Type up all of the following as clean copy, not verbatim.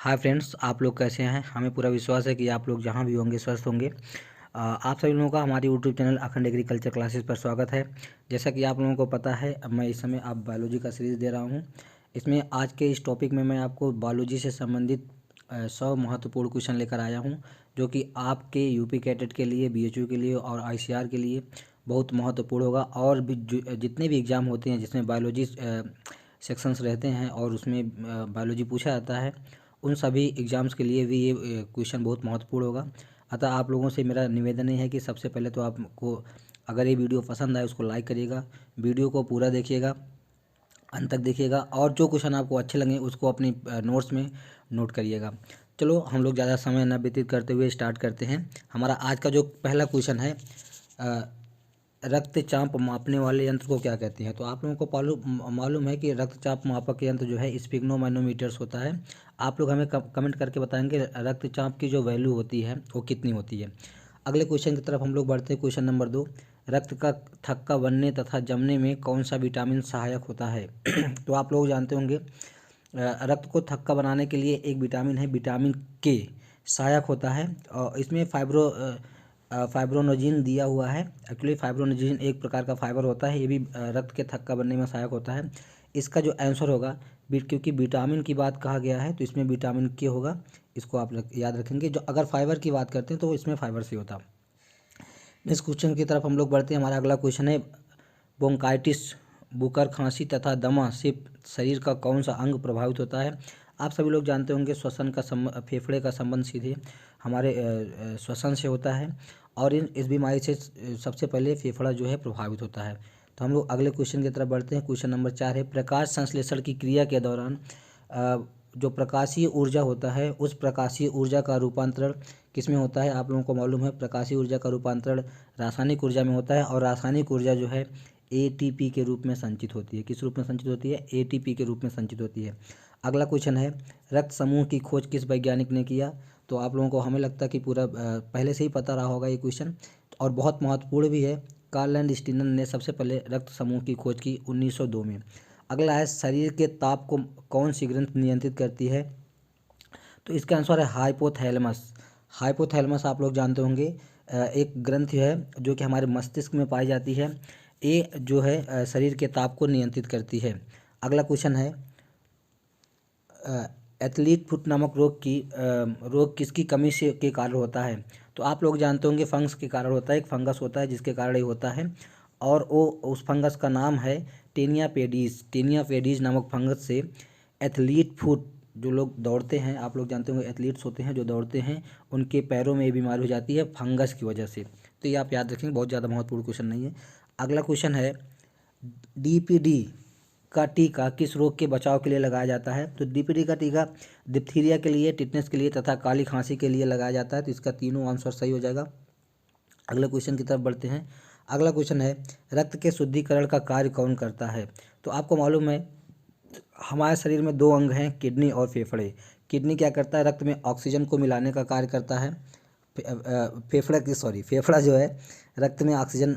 Hi friends, आप लोग कैसे हैं। हमें पूरा विश्वास है कि आप लोग जहां भी होंगे स्वस्थ होंगे। आप सभी लोगों का हमारे यूट्यूब चैनल अखंड एग्रीकल्चर क्लासेस पर स्वागत है। जैसा कि आप लोगों को पता है, अब मैं इस समय आप बायोलॉजी का सीरीज़ दे रहा हूं। इसमें आज के इस टॉपिक में मैं आपको बायोलॉजी से संबंधित 100 महत्वपूर्ण क्वेश्चन लेकर आया हूँ, जो कि आपके यूपी कैडेट के लिए, बीएचयू के लिए और आईसीआर के लिए बहुत महत्वपूर्ण होगा। और भी जितने भी एग्ज़ाम होते हैं जिसमें बायोलॉजी सेक्शंस रहते हैं और उसमें बायोलॉजी पूछा जाता है, उन सभी एग्ज़ाम्स के लिए भी ये क्वेश्चन बहुत महत्वपूर्ण होगा। अतः आप लोगों से मेरा निवेदन है कि सबसे पहले तो आपको, अगर ये वीडियो पसंद आए, उसको लाइक करिएगा, वीडियो को पूरा देखिएगा, अंत तक देखिएगा, और जो क्वेश्चन आपको अच्छे लगे उसको अपनी नोट्स में नोट करिएगा। चलो हम लोग ज़्यादा समय न व्यतीत करते हुए स्टार्ट करते हैं। हमारा आज का जो पहला क्वेश्चन है, रक्तचाप मापने वाले यंत्र को क्या कहते हैं। तो आप लोगों को मालूम है कि रक्तचाप मापक यंत्र जो है स्फिग्नोमैनोमीटर्स होता है। आप लोग हमें कमेंट करके बताएंगे रक्तचाप की जो वैल्यू होती है वो कितनी होती है। अगले क्वेश्चन की तरफ हम लोग बढ़ते हैं। क्वेश्चन नंबर 2, रक्त का थक्का बनने तथा जमने में कौन सा विटामिन सहायक होता है। तो आप लोग जानते होंगे, रक्त को थक्का बनाने के लिए एक विटामिन है, विटामिन के सहायक होता है। और इसमें फाइब्रोनोजिन दिया हुआ है। एक्चुअली फाइब्रोनोजिन एक प्रकार का फाइबर होता है, ये भी रक्त के थक्का बनने में सहायक होता है। इसका जो आंसर होगा, क्योंकि विटामिन की बात कहा गया है तो इसमें विटामिन के होगा। इसको आप याद रखेंगे। जो अगर फाइबर की बात करते हैं तो इसमें फाइबर से होता। इस क्वेश्चन की तरफ हम लोग बढ़ते हैं। हमारा अगला क्वेश्चन है, ब्रोंकाइटिस, बुखार, खांसी तथा दमा से शरीर का कौन सा अंग प्रभावित होता है। आप सभी लोग जानते होंगे श्वसन का फेफड़े का संबंध सीधे हमारे श्वसन से होता है, और इस बीमारी से सबसे पहले फेफड़ा जो है प्रभावित होता है। तो हम लोग अगले क्वेश्चन की तरफ बढ़ते हैं। क्वेश्चन नंबर 4 है, प्रकाश संश्लेषण की क्रिया के दौरान जो प्रकाशीय ऊर्जा होता है, उस प्रकाशीय ऊर्जा का रूपांतरण किस में होता है। आप लोगों को मालूम है प्रकाशीय ऊर्जा का रूपांतरण रासायनिक ऊर्जा में होता है, और रासायनिक ऊर्जा जो है एटीपी के रूप में संचित होती है। किस रूप में संचित होती है? एटीपी के रूप में संचित होती है। अगला क्वेश्चन है, रक्त समूह की खोज किस वैज्ञानिक ने किया। तो आप लोगों को, हमें लगता है कि पूरा पहले से ही पता रहा होगा ये क्वेश्चन, और बहुत महत्वपूर्ण भी है। कार्ल एंड स्टीनर ने सबसे पहले रक्त समूह की खोज की 1902 में। अगला है, शरीर के ताप को कौन सी ग्रंथि नियंत्रित करती है। तो इसका आंसर है हाइपोथैलेमस। हाइपोथैलेमस आप लोग जानते होंगे, एक ग्रंथि है जो कि हमारे मस्तिष्क में पाई जाती है। ये जो है शरीर के ताप को नियंत्रित करती है। अगला क्वेश्चन है, एथलीट फुट नामक रोग किसकी कमी से के कारण होता है। तो आप लोग जानते होंगे फंगस के कारण होता है। एक फंगस होता है जिसके कारण ये होता है, और वो उस फंगस का नाम है टेनिया पेडीज। टेनिया पेडीज नामक फंगस से एथलीट फुट, जो लोग दौड़ते हैं, आप लोग जानते होंगे एथलीट्स होते हैं जो दौड़ते हैं, उनके पैरों में ये बीमारी हो जाती है फंगस की वजह से। तो ये आप याद रखेंगे, बहुत ज़्यादा महत्वपूर्ण क्वेश्चन नहीं है। अगला क्वेश्चन है, डीपीडी का टीका किस रोग के बचाव के लिए लगाया जाता है। तो डीपीडी का टीका डिप्थीरिया के लिए, टिटनेस के लिए तथा काली खांसी के लिए लगाया जाता है। तो इसका तीनों आंसर सही हो जाएगा। अगले क्वेश्चन की तरफ बढ़ते हैं। अगला क्वेश्चन है, रक्त के शुद्धिकरण का कार्य कौन करता है। तो आपको मालूम है हमारे शरीर में दो अंग हैं, किडनी और फेफड़े। किडनी क्या करता है, रक्त में ऑक्सीजन को मिलाने का कार्य करता है। फेफड़ा जो है रक्त में ऑक्सीजन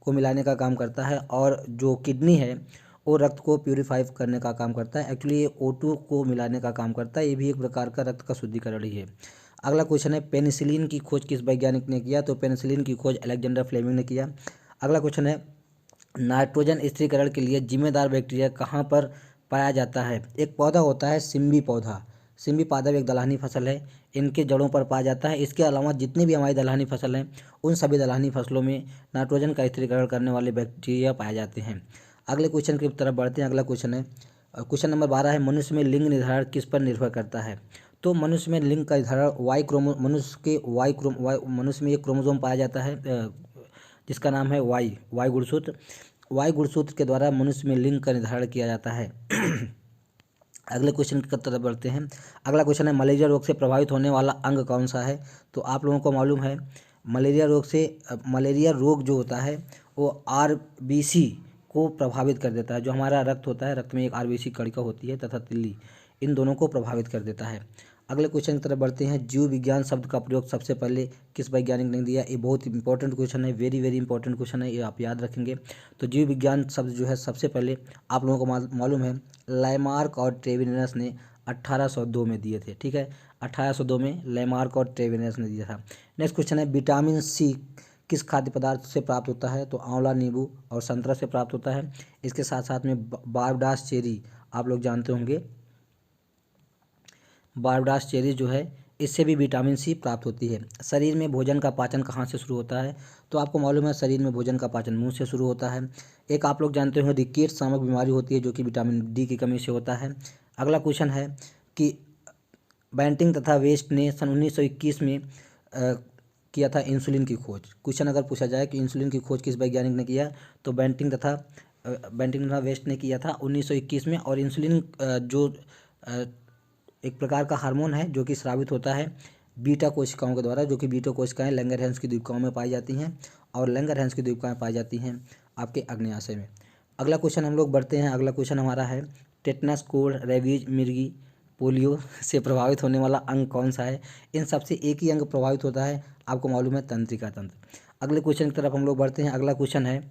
को मिलाने का काम करता है, और जो किडनी है वो रक्त को प्यूरिफाई करने का काम करता है। एक्चुअली ये O2 को मिलाने का काम करता है। ये भी एक प्रकार का रक्त का शुद्धिकरण ही है। अगला क्वेश्चन है, पेनिसिलिन की खोज किस वैज्ञानिक ने किया। तो पेनिसिलिन की खोज अलेक्जेंडर फ्लेमिंग ने किया। अगला क्वेश्चन है, नाइट्रोजन स्थिरीकरण के लिए जिम्मेदार बैक्टीरिया कहाँ पर पाया जाता है। एक पौधा होता है सिम्बी पौधा। सिम्बी पादप एक दलहनी फसल है, इनके जड़ों पर पाया जाता है। इसके अलावा जितनी भी हमारी दलहनी फसल हैं, उन सभी दलहनी फसलों में नाइट्रोजन का स्थिरीकरण करने वाले बैक्टीरिया पाए जाते हैं। अगले क्वेश्चन की तरफ बढ़ते हैं। अगला क्वेश्चन है, क्वेश्चन नंबर 12 है, मनुष्य में लिंग निर्धारण किस पर निर्भर करता है। तो मनुष्य में लिंग का निर्धारण मनुष्य में एक क्रोमोसोम पाया जाता है, जिसका नाम है वाई गुणसूत्र। वाई गुणसूत्र के द्वारा मनुष्य में लिंग का निर्धारण किया जाता है। अगले क्वेश्चन की तरफ बढ़ते हैं। अगला क्वेश्चन है, मलेरिया रोग से प्रभावित होने वाला अंग कौन सा है। तो आप लोगों को मालूम है मलेरिया रोग जो होता है वो आरबीसी को प्रभावित कर देता है। जो हमारा रक्त होता है, रक्त में एक आरबीसी कणिका होती है तथा तिल्ली, इन दोनों को प्रभावित कर देता है। अगले क्वेश्चन की तरफ बढ़ते हैं। जीव विज्ञान शब्द का प्रयोग सबसे पहले किस वैज्ञानिक ने दिया। ये बहुत इंपॉर्टेंट क्वेश्चन है, वेरी वेरी इंपॉर्टेंट क्वेश्चन है, ये आप याद रखेंगे। तो जीव विज्ञान शब्द जो है सबसे पहले आप लोगों को मालूम है लाइमार्क और ट्रेविनस ने 1802 में दिए थे। ठीक है, 1802 में लेमार्क और ट्रेवेनस ने दिया था। नेक्स्ट क्वेश्चन है विटामिन सी किस खाद्य पदार्थ से प्राप्त होता है? तो आंवला, नींबू और संतरा से प्राप्त होता है। इसके साथ साथ में बारबडास चेरी आप लोग जानते होंगे, बारबडास चेरी जो है इससे भी विटामिन सी प्राप्त होती है। शरीर में भोजन का पाचन कहाँ से शुरू होता है? तो आपको मालूम है शरीर में भोजन का पाचन मुंह से शुरू होता है। एक आप लोग जानते हो रिकेट्स नामक बीमारी होती है जो कि विटामिन डी की कमी से होता है। अगला क्वेश्चन है कि बेंटिंग तथा वेस्ट ने सन 1921 में किया था इंसुलिन की खोज। क्वेश्चन अगर पूछा जाए कि इंसुलिन की खोज किस वैज्ञानिक ने किया, तो बेंटिंग तथा वेस्ट ने किया था 1921 में। और इंसुलिन जो एक प्रकार का हार्मोन है जो कि स्रावित होता है बीटा कोशिकाओं के द्वारा, जो कि बीटा कोशिकाएं लैंगरहैंस की द्वीपकाओं में पाई जाती हैं और लैंगरहैंस की द्वीपकाएं पाई जाती हैं आपके आग्नेयाशय में। अगला क्वेश्चन हम लोग बढ़ते हैं। अगला क्वेश्चन हमारा है टेटनस, कोढ़, रेबीज, मिर्गी, पोलियो से प्रभावित होने वाला अंग कौन सा है? इन सबसे एक ही अंग प्रभावित होता है, आपको मालूम है तंत्रिका तंत्र। अगले क्वेश्चन की तरफ हम लोग बढ़ते हैं। अगला क्वेश्चन है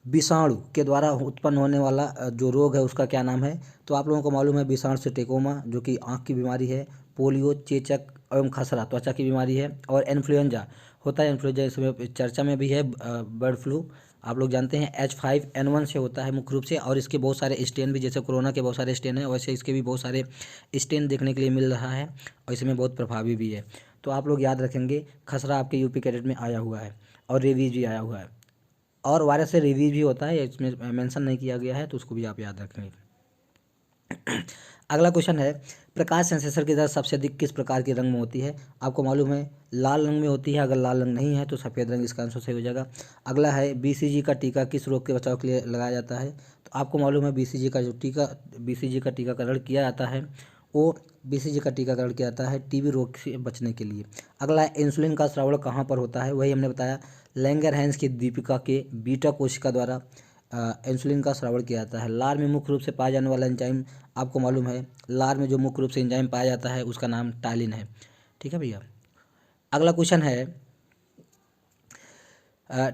विषाणु के द्वारा उत्पन्न होने वाला जो रोग है उसका क्या नाम है? तो आप लोगों को मालूम है विषाणु से टेकोमा जो कि आँख की बीमारी है, पोलियो, चेचक एवं खसरा त्वचा की बीमारी है, और इन्फ्लुएंजा होता है। इन्फ्लुएंजा इसमें चर्चा में भी है। बर्ड फ्लू आप लोग जानते हैं H5N1 से होता है मुख्य रूप से, और इसके बहुत सारे स्टेन भी, जैसे कोरोना के बहुत सारे स्टेन हैं वैसे इसके भी बहुत सारे स्टेन देखने के लिए मिल रहा है और इसमें बहुत प्रभावी भी है। तो आप लोग याद रखेंगे खसरा आपके यूपी कैडेट में आया हुआ है और रेबीज भी आया हुआ है, और वायरस से रेबीज भी होता है, इसमें मेंशन नहीं किया गया है तो उसको भी आप याद रखेंगे। अगला क्वेश्चन है प्रकाश सेंसेसर की दर सबसे अधिक किस प्रकार के रंग में होती है? आपको मालूम है लाल रंग में होती है। अगर लाल रंग नहीं है तो सफ़ेद रंग इसका आंसर सही हो जाएगा। अगला है BCG का टीका किस रोग के बचाव के लिए लगाया जाता है? तो आपको मालूम है BCG का टीकाकरण किया जाता है, वो BCG का टीकाकरण किया जाता है टीबी रोग से बचने के लिए। अगला है इंसुलिन का स्रावण कहाँ पर होता है? वही हमने बताया लैंगरहैंस की दीपिका के बीटा कोशिका द्वारा इंसुलिन का स्रावण किया जाता है। लार में मुख्य रूप से पाया जाने वाला एंजाइम आपको मालूम है, लार में जो मुख्य रूप से एंजाइम पाया जाता है उसका नाम टाइलिन है। ठीक है भैया। अगला क्वेश्चन है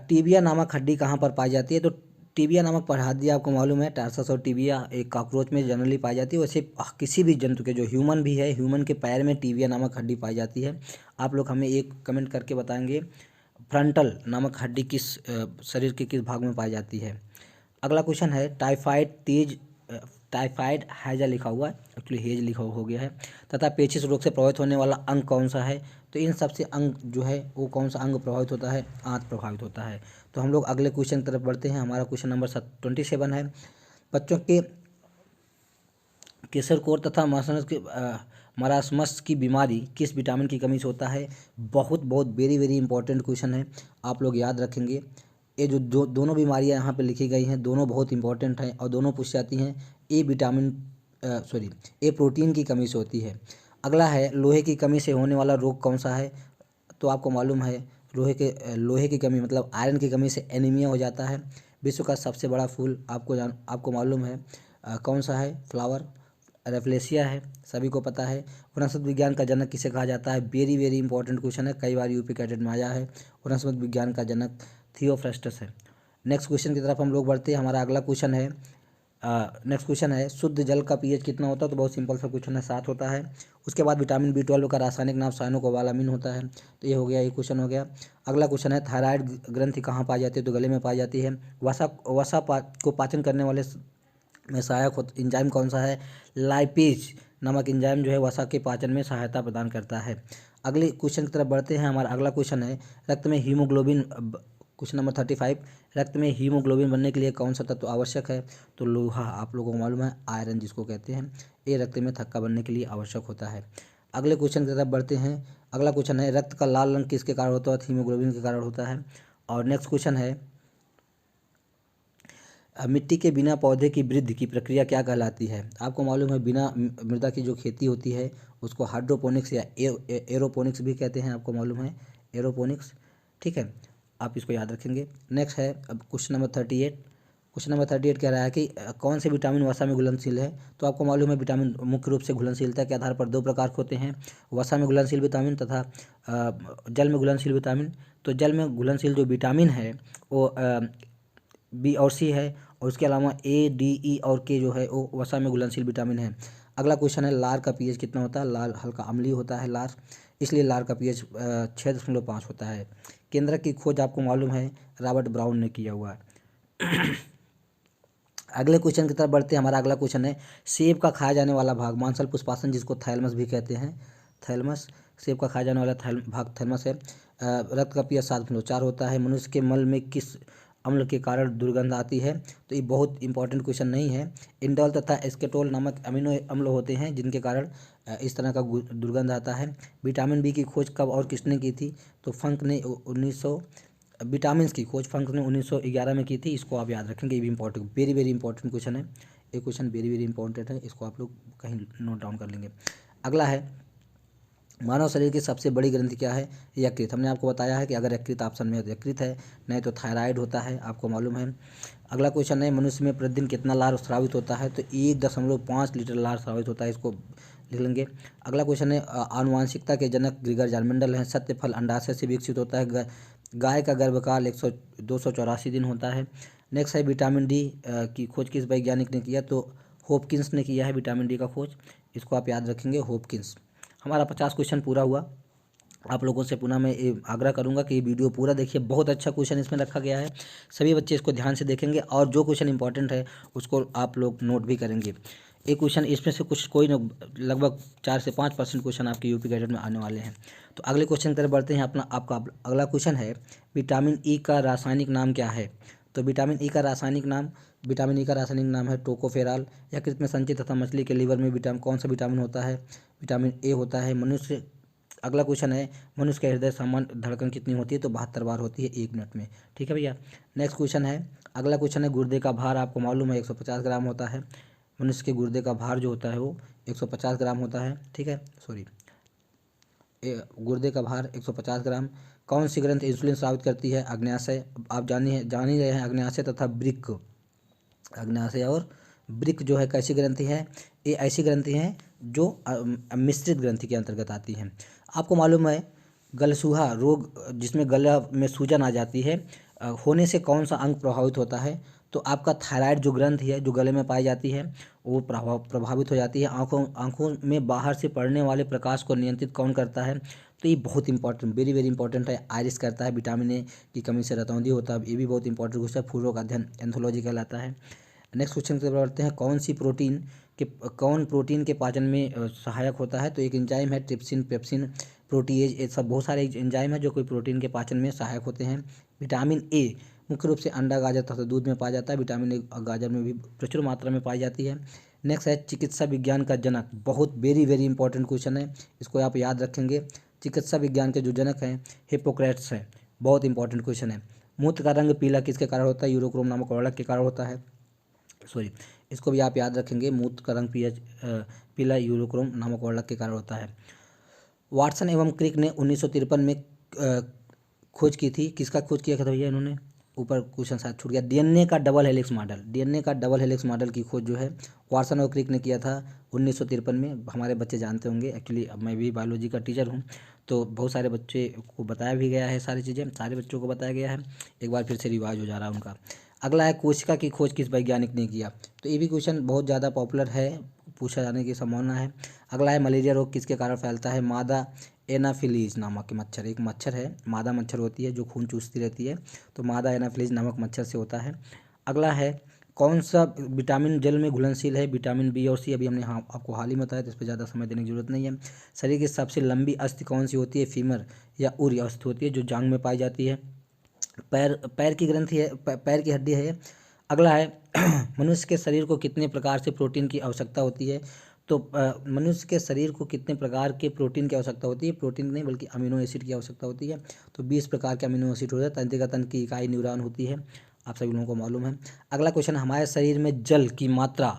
टीबिया नामक हड्डी कहाँ पर पाई जाती है? तो टीबिया नामक हड्डी आपको मालूम है टार्सस और टीबिया एक कॉकरोच में जनरली पाई जाती है। वैसे किसी भी जंतु के, जो ह्यूमन भी है, ह्यूमन के पैर में टीबिया नामक हड्डी पाई जाती है। आप लोग हमें एक कमेंट करके बताएंगे फ्रंटल नामक हड्डी किस शरीर के किस भाग में पाई जाती है। अगला क्वेश्चन है टाइफाइड हैजा लिखा हुआ है, एक्चुअली हेज लिखा हो गया है, तथा पेचिश रोग से प्रभावित होने वाला अंग कौन सा है? तो इन सबसे अंग जो है वो कौन सा अंग प्रभावित होता है? आंत प्रभावित होता है। तो हम लोग अगले क्वेश्चन की तरफ बढ़ते हैं। हमारा क्वेश्चन नंबर 27 है बच्चों के केसर कोर तथा मरासमस की बीमारी किस विटामिन की कमी से होता है? बहुत वेरी वेरी इंपॉर्टेंट क्वेश्चन है, आप लोग याद रखेंगे। ये जो दोनों बीमारियां यहाँ पे लिखी गई हैं दोनों बहुत इंपॉर्टेंट हैं और दोनों पूछ जाती हैं। ए प्रोटीन की कमी से होती है। अगला है लोहे की कमी से होने वाला रोग कौन सा है? तो आपको मालूम है लोहे की कमी मतलब आयरन की कमी से एनीमिया हो जाता है। विश्व का सबसे बड़ा फूल आपको मालूम है कौन सा है? फ्लावर रेफलेशिया है, सभी को पता है। वनस्पति विज्ञान का जनक किसे कहा जाता है? वेरी वेरी इंपॉर्टेंट क्वेश्चन है, कई बार यूपी कैडेट में आया है। वनस्पति विज्ञान का जनक थियोफ्रस्टस है। नेक्स्ट क्वेश्चन की तरफ हम लोग बढ़ते हैं। हमारा अगला क्वेश्चन है नेक्स्ट क्वेश्चन है शुद्ध जल का पीएच कितना होता है? तो बहुत सिंपल सा क्वेश्चन है, 7 होता है। उसके बाद विटामिन B12 का रासायनिक नाम साइनोकोबालामिन होता है। तो ये हो गया, ये क्वेश्चन हो गया। अगला क्वेश्चन है थायराइड ग्रंथि कहाँ पाई जाती है? तो गले में पाई जाती है। वसा को पाचन करने वाले में सहायक एंजाइम कौन सा है? लाइपेज नामक एंजाइम जो है वसा के पाचन में सहायता प्रदान करता है। अगले क्वेश्चन की तरफ बढ़ते हैं। हमारा अगला क्वेश्चन है रक्त में हीमोग्लोबिन, क्वेश्चन नंबर 35, रक्त में हीमोग्लोबिन बनने के लिए कौन सा तत्व आवश्यक है? तो लोहा, आप लोगों को मालूम है आयरन जिसको कहते हैं, ये रक्त में थक्का बनने के लिए आवश्यक होता है। अगले क्वेश्चन की तरफ बढ़ते हैं। अगला क्वेश्चन है रक्त का लाल रंग किसके कारण होता है? हीमोग्लोबिन के कारण होता है। और नेक्स्ट क्वेश्चन है मिट्टी के बिना पौधे की वृद्धि की प्रक्रिया क्या कहलाती है? आपको मालूम है बिना मृदा की जो खेती होती है उसको हाइड्रोपोनिक्स या एरोपोनिक्स भी कहते हैं, आपको मालूम है एरोपोनिक्स। ठीक है, आप इसको याद रखेंगे। नेक्स्ट है अब क्वेश्चन नंबर 38। क्वेश्चन नंबर 38 कह रहा है कि कौन से विटामिन वसा में घुलनशील है? तो आपको मालूम है विटामिन मुख्य रूप से घुलनशीलता के आधार पर 2 प्रकार के होते हैं, वसा में घुलनशील विटामिन तथा जल में घुलनशील विटामिन। तो जल में घुलनशील जो विटामिन है वो B और C है, और उसके अलावा ए, डी, ई और के जो है वो वसा में घुलनशील विटामिन है। अगला क्वेश्चन है लार का पीएच कितना होता है। लार हल्का अम्लीय होता है लार, इसलिए लार का पीएच 6.5 होता है। केंद्रक की खोज आपको मालूम है रॉबर्ट ब्राउन ने किया हुआ है। अगले क्वेश्चन की तरफ बढ़ते हैं। हमारा अगला क्वेश्चन है सेब का खाया जाने वाला भाग मांसल पुष्पासन जिसको थैलमस भी कहते हैं। थैलमस, सेब का खाया जाने वाला भाग थैलमस है। रक्त का पीएच 7.4 होता है। मनुष्य के मल में किस अम्ल के कारण दुर्गंध आती है। तो ये बहुत इंपॉर्टेंट क्वेश्चन नहीं है। इंडोल तथा एस्केटोल नामक अमीनो अम्ल होते हैं जिनके कारण इस तरह का दुर्गंध आता है। विटामिन बी की खोज कब और किसने की थी। तो फंक ने 1900 विटामिन की खोज फंक ने 1911 में की थी। इसको आप याद रखेंगे, ये भी important very very important question है। ये क्वेश्चन वेरी वेरी इंपॉर्टेंट है, इसको आप लोग कहीं नोट डाउन कर लेंगे। अगला है मानव शरीर की सबसे बड़ी ग्रंथि क्या है। यकृत। हमने आपको बताया है कि अगर यकृत ऑप्शन में है तो यकृत है, नहीं तो थायराइड होता है, आपको मालूम है। अगला क्वेश्चन है मनुष्य में प्रतिदिन कितना लार स्रावित होता है। तो 1.5 लीटर लार स्रावित होता है, इसको लिख लेंगे। अगला क्वेश्चन है आनुवांशिकता के जनक ग्रिगर जार्मेंडल हैं। सत्य फल अंडाशय से विकसित होता है। गाय का गर्भकाल 284 दिन होता है। नेक्स्ट है विटामिन डी की खोज किस वैज्ञानिक ने किया। तो होपकिंस ने किया है विटामिन डी का खोज, इसको आप याद रखेंगे होपकिंस। हमारा 50 क्वेश्चन पूरा हुआ। आप लोगों से पुनः मैं आग्रह करूंगा कि ये वीडियो पूरा देखिए, बहुत अच्छा क्वेश्चन इसमें रखा गया है। सभी बच्चे इसको ध्यान से देखेंगे और जो क्वेश्चन इंपॉर्टेंट है उसको आप लोग नोट भी करेंगे। एक क्वेश्चन इसमें से कुछ कोई न लगभग 4 से 5% क्वेश्चन आपके यूपी कैडेट में आने वाले हैं। तो अगले क्वेश्चन की तरफ बढ़ते हैं। आपका अगला क्वेश्चन है विटामिन ई का रासायनिक नाम क्या है। तो विटामिन ई का रासायनिक नाम है टोकोफेराल। यकृत में संचित तथा मछली के लीवर में कौन सा विटामिन होता है। विटामिन ए होता है। मनुष्य अगला क्वेश्चन है मनुष्य का हृदय सामान्य धड़कन कितनी होती है। तो 72 बार होती है 1 मिनट में, ठीक है भैया। नेक्स्ट क्वेश्चन है, अगला क्वेश्चन है गुर्दे का भार आपको मालूम है 150 ग्राम होता है। मनुष्य के गुर्दे का भार जो होता है वो 150 ग्राम होता है, ठीक है। गुर्दे का भार 150 ग्राम। कौन सी ग्रंथि इंसुलिन स्रावित करती है। अग्न्याशय, आप जान ही रहे हैं। अग्न्याशय तथा वृक्क, अग्न्याशय और वृक्क जो है कैसी ग्रंथि है। ये ऐसी ग्रंथि है जो मिश्रित ग्रंथि के अंतर्गत आती हैं। आपको मालूम है गलसूहा रोग जिसमें गला में सूजन आ जाती है होने से कौन सा अंग प्रभावित होता है। तो आपका थायराइड जो ग्रंथि है जो गले में पाई जाती है वो प्रभावित हो जाती है। आँखों में बाहर से पड़ने वाले प्रकाश को नियंत्रित कौन करता है। तो ये बहुत इंपॉर्टेंट वेरी वेरी इंपॉर्टेंट है। आयरिस करता है। विटामिन ए की कमी से रतौंधी होता है, ये भी बहुत इंपॉर्टेंट क्वेश्चन है। फूलों का अध्ययन एंथोलॉजी कहलाता है। नेक्स्ट क्वेश्चन की तरफ बढ़ते हैं। कौन प्रोटीन के पाचन में सहायक होता है। तो एक एंजाइम है ट्रिप्सिन, पेप्सिन, प्रोटीएज, ये सब बहुत सारे एंजाइम है जो कोई प्रोटीन के पाचन में सहायक होते हैं। विटामिन ए मुख्य रूप से अंडा, गाजर तथा दूध में पाया जाता है। विटामिन ए गाजर में भी प्रचुर मात्रा में पाई जाती है। नेक्स्ट है चिकित्सा विज्ञान का जनक, बहुत वेरी वेरी इंपॉर्टेंट क्वेश्चन है, इसको आप याद रखेंगे। चिकित्सा विज्ञान के जो जनक हैं हिप्पोक्रेट्स हैं, बहुत इंपॉर्टेंट क्वेश्चन है। मूत्र का रंग पीला किसके कारण होता है। यूरोक्रोम नामक वर्णक के कारण होता है। इसको भी आप याद रखेंगे। मूत्र का रंग पीला यूरोक्रोम नामक वर्णक के कारण होता है। वाटसन एवं क्रिक ने 1953 में खोज की थी। किसका खोज किया था भैया इन्होंने, ऊपर क्वेश्चन शायद छूट गया। डीएनए का डबल हेलिक्स मॉडल की खोज जो है वाटसन और क्रिक ने किया था 1953 में। हमारे बच्चे जानते होंगे, एक्चुअली अब मैं भी बायोलॉजी का टीचर हूँ तो बहुत सारे बच्चे को बताया भी गया है, सारी चीज़ें सारे बच्चों को बताया गया है। एक बार फिर से रिवाइज हो जा रहा है उनका। अगला है कोशिका की खोज किस वैज्ञानिक ने किया। तो ये भी क्वेश्चन बहुत ज़्यादा पॉपुलर है, पूछा जाने की संभावना है। अगला है मलेरिया रोग किसके कारण फैलता है। मादा एनाफिलीज नामक मच्छर, एक मच्छर है, मादा मच्छर होती है जो खून चूसती रहती है, तो मादा एनाफिलीज नामक मच्छर से होता है। अगला है कौन सा विटामिन जल में घुलनशील है। विटामिन बी और सी, अभी हमने आपको हाल ही में बताया तो इस पर ज़्यादा समय देने की जरूरत नहीं है। शरीर की सबसे लंबी अस्थि कौन सी होती है। फीमर या उरी अस्थि होती है जो जांघ में पाई जाती है। पैर की ग्रंथि है, पैर की हड्डी है। अगला है मनुष्य के शरीर को कितने प्रकार से प्रोटीन की आवश्यकता होती है। तो मनुष्य के शरीर को कितने प्रकार के प्रोटीन की आवश्यकता होती है। प्रोटीन नहीं बल्कि अमीनो एसिड की आवश्यकता होती है। तो 20 प्रकार के अमीनो एसिड होते हैं। तंत्रिका तंत्र की इकाई न्यूरॉन होती है, आप सभी लोगों को मालूम है। अगला क्वेश्चन, हमारे शरीर में जल की मात्रा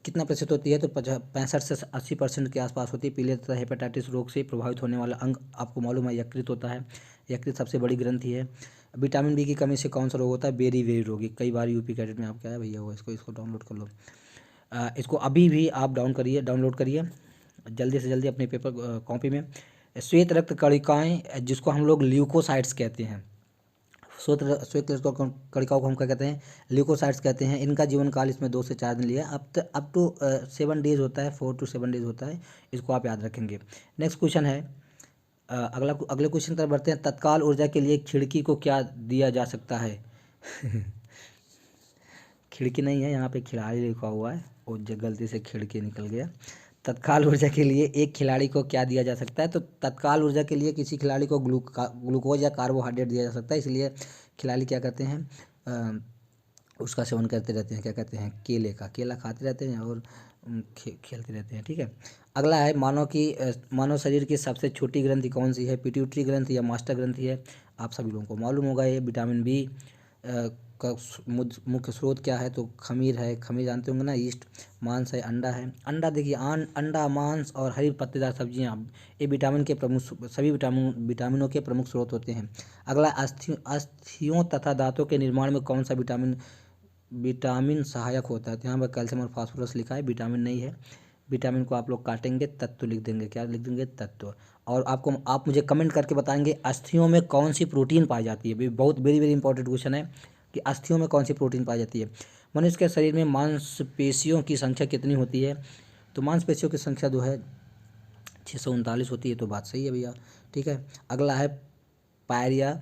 कितना प्रतिशत होती है। तो 65 से 80% के आसपास होती है। पीले तथा हेपेटाइटिस रोग से प्रभावित होने वाला अंग आपको मालूम है यकृत होता है। यकृत सबसे बड़ी ग्रंथि है। विटामिन बी की कमी से कौन सा रोग होता है। बेरी वेरी रोगी, कई बार यूपी कैडेट में आपका है भैया वो, इसको डाउनलोड कर लो। इसको अभी भी आप डाउनलोड करिए जल्दी से जल्दी अपने पेपर कॉपी में। श्वेत रक्त कणिकाएँ जिसको हम लोग ल्यूकोसाइट्स कहते हैं, श्वेत श्वेत कणिकाओं को हम क्या कहते हैं, ल्यूकोसाइट्स कहते हैं। इनका जीवन काल इसमें 2 से 4 दिन लिया, अप टू 7 डेज होता है, 4 to 7 डेज होता है, इसको आप याद रखेंगे। नेक्स्ट क्वेश्चन है, अगले क्वेश्चन तरफ बढ़ते हैं। तत्काल ऊर्जा के लिए खिड़की को क्या दिया जा सकता है? खिड़की नहीं है, यहाँ पे खिलाड़ी लिखा हुआ है और गलती से खिड़की निकल गया। तत्काल ऊर्जा के लिए एक खिलाड़ी को क्या दिया जा सकता है? तो तत्काल ऊर्जा के लिए किसी खिलाड़ी को ग्लूकोज या कार्बोहाइड्रेट दिया जा सकता है, इसलिए खिलाड़ी क्या करते हैं, उसका सेवन करते रहते हैं, क्या कहते हैं, केला खाते रहते हैं और खेलते रहते हैं। ठीक है, अगला है, मानव शरीर की सबसे छोटी ग्रंथि कौन सी है? पिट्यूटरी ग्रंथि या मास्टर ग्रंथि है? आप सभी लोगों को मालूम होगा। ये विटामिन बी का मुख्य स्रोत क्या है? तो खमीर है, खमीर जानते होंगे ना, ईस्ट। मांस है, अंडा है। अंडा देखिए, अंडा, मांस और हरी पत्तेदार सब्जियां, ये विटामिन के प्रमुख, सभी विटामिनों के प्रमुख स्रोत होते हैं। अगला, अस्थियों तथा दांतों के निर्माण में कौन सा विटामिन सहायक होता है? तो यहाँ पर कैल्शियम और फास्फोरस लिखा है, विटामिन नहीं है। विटामिन को आप लोग काटेंगे, तत्व लिख देंगे। क्या लिख देंगे? तत्व। और आप मुझे कमेंट करके बताएंगे अस्थियों में कौन सी प्रोटीन पाई जाती है। बहुत वेरी वेरी इंपॉर्टेंट क्वेश्चन है कि अस्थियों में कौन सी प्रोटीन पाई जाती है। मनुष्य के शरीर में मांसपेशियों की संख्या कितनी होती है? तो मांसपेशियों की संख्या जो है 639 होती है। तो बात सही है भैया। ठीक है, अगला है, पायरिया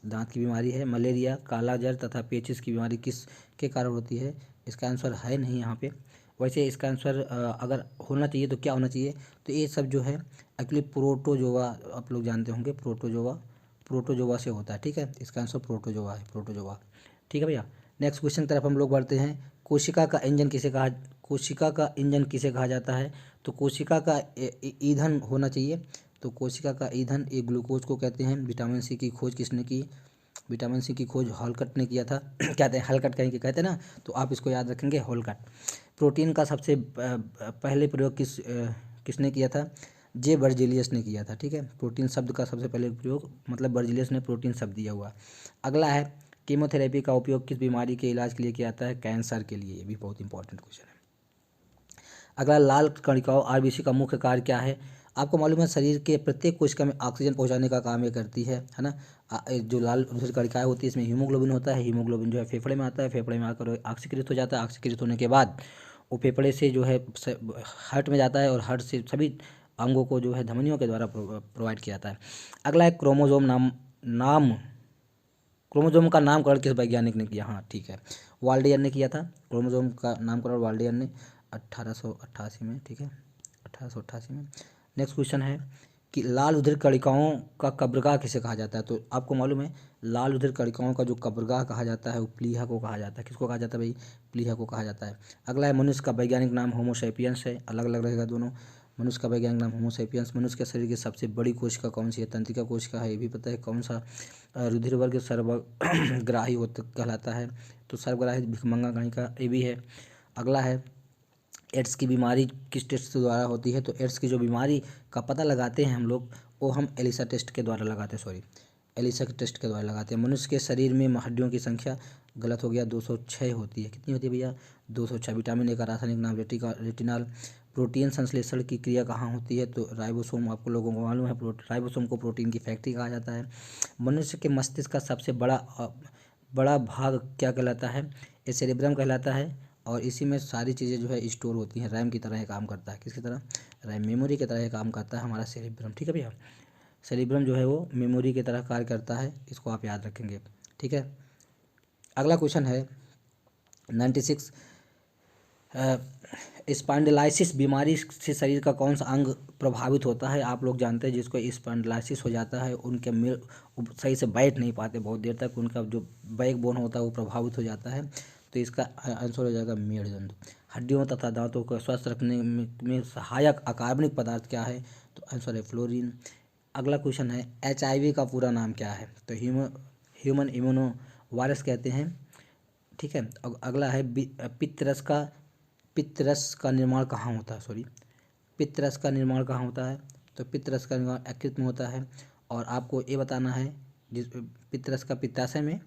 दांत की बीमारी है। मलेरिया, काला जर तथा पेचिस की बीमारी किस के कारण होती है? इसका आंसर है नहीं यहाँ पे। वैसे इसका आंसर अगर होना चाहिए तो क्या होना चाहिए? तो ये सब जो है एक्चुअली प्रोटोजोआ, आप लोग जानते होंगे, प्रोटोजोआ से होता है। ठीक है, इसका आंसर प्रोटोजोआ है, प्रोटोजोआ। ठीक है भैया, नेक्स्ट क्वेश्चन तरफ हम लोग बढ़ते हैं। कोशिका का इंजन किसे कहा जाता है? तो कोशिका का ईंधन होना चाहिए। तो कोशिका का ईंधन एक ग्लूकोज को कहते हैं। विटामिन सी की खोज किसने की? विटामिन सी की खोज हॉलकट ने किया था। कहते हैं हॉलकट कहीं के कहते हैं ना, तो आप इसको याद रखेंगे, हॉलकट। प्रोटीन का सबसे पहले प्रयोग किसने किया था? जे बर्जीलियस ने किया था। ठीक है, प्रोटीन शब्द का सबसे पहले प्रयोग, मतलब बर्जीलियस ने प्रोटीन शब्द दिया हुआ। अगला है, कीमोथेरेपी का उपयोग किस बीमारी के इलाज के लिए किया जाता है? कैंसर के लिए। ये भी बहुत इंपॉर्टेंट क्वेश्चन है। अगला, लाल कणिकाओं आरबीसी का मुख्य कार्य क्या है? आपको मालूम है शरीर के प्रत्येक कोशिका में ऑक्सीजन पहुंचाने का काम ये करती है ना। जो लाल कणिकाएं होती है, इसमें हीमोग्लोबिन होता है। हीमोग्लोबिन जो है फेफड़े में आता है, फेफड़े में आकर ऑक्सीकृत हो जाता है। ऑक्सीकृत होने के बाद वो फेफड़े से जो है हार्ट में जाता है और हार्ट से सभी अंगों को जो है धमनियों के द्वारा प्रोवाइड किया जाता है। अगला है, क्रोमोजोम का नामकरण किस वैज्ञानिक ने किया? हाँ ठीक है, वाल्डियर ने किया था। क्रोमोजोम का नामकरण वाल्डियर ने 1888 में। ठीक है, 1888 में। नेक्स्ट क्वेश्चन है कि लाल उधिर कणिकाओं का कब्रगाह किसे कहा जाता है? तो आपको मालूम है लाल उधिर कणिकाओं का जो कब्रगाह कहा जाता है वो प्लीहा को कहा जाता है। किसको कहा जाता है भाई? प्लीहा को कहा जाता है। अगला है, मनुष्य का वैज्ञानिक नाम होमोसेपियंस है। अलग अलग रहेगा दोनों। मनुष्य का वैज्ञानिक नाम होमोसेपियंस। मनुष्य के शरीर की सबसे बड़ी कोशिका कौन सी है? तंत्रिका कोशिका है। ये भी पता है। कौन सा रुधिर वर्ग सर्वग्राही होता कहलाता है? तो सर्वग्राही भिखमंगा कणिका, ये भी है। अगला है, एड्स की बीमारी किस टेस्ट के द्वारा होती है? तो एड्स की जो बीमारी का पता लगाते हैं हम लोग, वो हम एलिसा टेस्ट के द्वारा लगाते हैं, एलिसा के टेस्ट के द्वारा लगाते हैं। मनुष्य के शरीर में हड्डियों की संख्या, गलत हो गया, 206 होती है। कितनी होती है भैया? 206। विटामिन ए का रासायनिक नाम रेटिनॉल। प्रोटीन संश्लेषण की क्रिया कहाँ होती है? तो राइबोसोम। आपको लोगों को मालूम है राइबोसोम को प्रोटीन की फैक्ट्री कहा जाता है। मनुष्य के मस्तिष्क का सबसे बड़ा भाग क्या कहलाता है? ये सेरेब्रम कहलाता है। और इसी में सारी चीज़ें जो है स्टोर होती हैं। रैम की तरह ये काम करता है। किसकी तरह? रैम, मेमोरी की तरह ये काम करता है हमारा सेरेब्रम। ठीक है भैया, सेरेब्रम जो है वो मेमोरी की तरह कार्य करता है, इसको आप याद रखेंगे। ठीक है, अगला क्वेश्चन है 96, स्पॉन्डिलाइसिस बीमारी से शरीर का कौन सा अंग प्रभावित होता है? आप लोग जानते हैं जिसको स्पॉन्डिलाइसिस हो जाता है उनके सही से बैठ नहीं पाते बहुत देर तक, उनका जो बैक बोन होता है वो प्रभावित हो जाता है। तो इसका आंसर हो जाएगा मेरुदंड। हड्डियों तथा दांतों को स्वस्थ रखने में सहायक अकार्बनिक पदार्थ क्या है? तो आंसर है फ्लोरीन। अगला क्वेश्चन है, HIV का पूरा नाम क्या है? तो ह्यूमन इम्यूनो वायरस कहते हैं। ठीक है, अगला है, पित्तरस का निर्माण कहाँ होता है? पित्तरस का निर्माण कहाँ होता है? तो पित्तरस का निर्माण यकृत में होता है। और आपको ये बताना है, पित्तरस का पित्ताशय में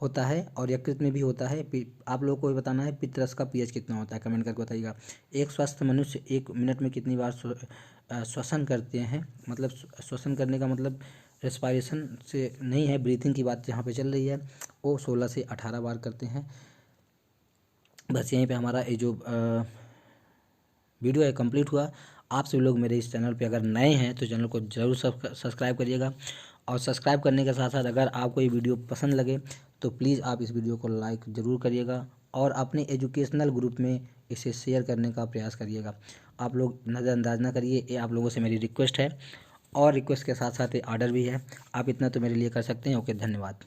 होता है और यकृत में भी होता है। आप लोगों को ये बताना है पित्तरस का pH कितना होता है, कमेंट करके बताइएगा। एक स्वस्थ मनुष्य 1 मिनट में कितनी बार श्वसन करते हैं? मतलब श्वसन करने का मतलब रेस्पायरेशन से नहीं है, ब्रीथिंग की बात यहाँ पे चल रही है, वो 16 से 18 बार करते हैं। बस यहीं पे हमारा ये जो वीडियो है कंप्लीट हुआ। आप सभी लोग मेरे इस चैनल पे अगर नए हैं तो चैनल को ज़रूर सब्सक्राइब करिएगा, और सब्सक्राइब करने के साथ साथ अगर आपको ये वीडियो पसंद लगे तो प्लीज़ आप इस वीडियो को लाइक ज़रूर करिएगा, और अपने एजुकेशनल ग्रुप में इसे शेयर करने का प्रयास करिएगा। आप लोग नज़रअंदाज ना करिए, ये आप लोगों से मेरी रिक्वेस्ट है, और रिक्वेस्ट के साथ साथ ये आर्डर भी है। आप इतना तो मेरे लिए कर सकते हैं। ओके, धन्यवाद।